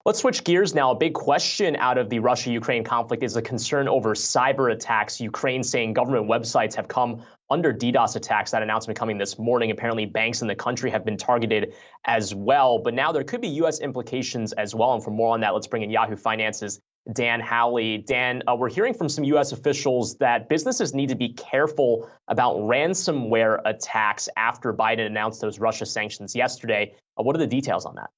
Let's switch gears now. A big question out of the Russia-Ukraine conflict is a concern over cyber attacks. Ukraine saying government websites have come under DDoS attacks. That announcement coming this morning. Apparently, banks in the country have been targeted as well. But now there could be U.S. implications as well. And for more on that, let's bring in Yahoo Finance's Dan Howley. Dan, we're hearing from some U.S. officials that businesses need to be careful about ransomware attacks after Biden announced those Russia sanctions yesterday. What are the details on that?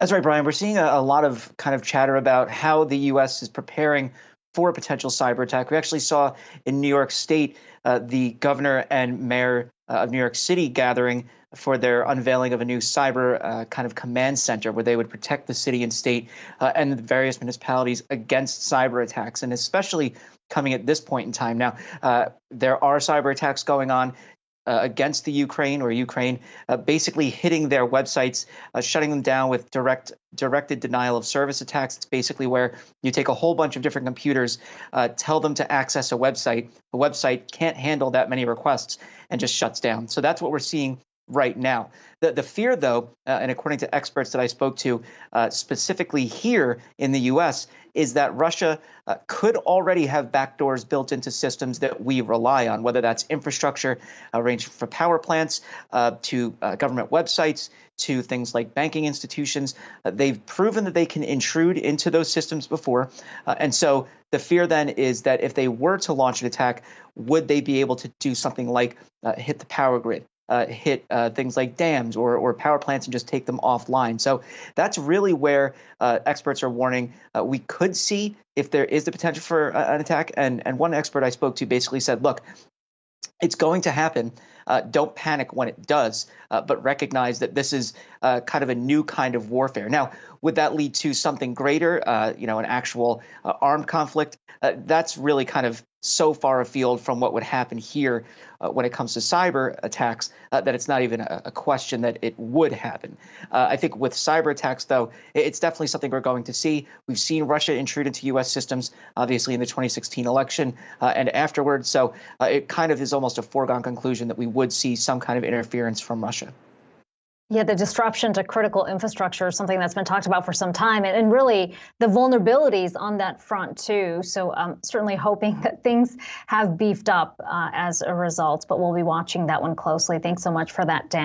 That's right, Brian. We're seeing a lot of kind of chatter about how the U.S. is preparing for a potential cyber attack. We actually saw in New York State the governor and mayor of New York City gathering for their unveiling of a new cyber kind of command center where they would protect the city and state and the various municipalities against cyber attacks, and especially coming at this point in time. Now, there are cyber attacks going on against the Ukraine basically hitting their websites, shutting them down with directed denial of service attacks. It's basically where you take a whole bunch of different computers, tell them to access a website. The website can't handle that many requests and just shuts down. So that's what we're seeing right now. The fear, though, and according to experts that I spoke to specifically here in the U.S., is that Russia could already have backdoors built into systems that we rely on, whether that's infrastructure ranging from power plants to government websites to things like banking institutions. They've proven that they can intrude into those systems before. And so the fear then is that if they were to launch an attack, would they be able to do something like hit the power grid? Hit things like dams or power plants and just take them offline. So that's really where experts are warning we could see if there is the potential for an attack. And one expert I spoke to basically said, look, it's going to happen. Don't panic when it does, but recognize that this is kind of a new kind of warfare. Now, would that lead to something greater, an actual armed conflict? That's really kind of so far afield from what would happen here when it comes to cyber attacks that it's not even a question that it would happen. I think with cyber attacks, though, it's definitely something we're going to see. We've seen Russia intrude into U.S. systems, obviously in the 2016 election and afterwards. So it kind of is almost a foregone conclusion that we would see some kind of interference from Russia. Yeah, the disruption to critical infrastructure is something that's been talked about for some time, and really the vulnerabilities on that front too. So certainly hoping that things have beefed up as a result, but we'll be watching that one closely. Thanks so much for that, Dan.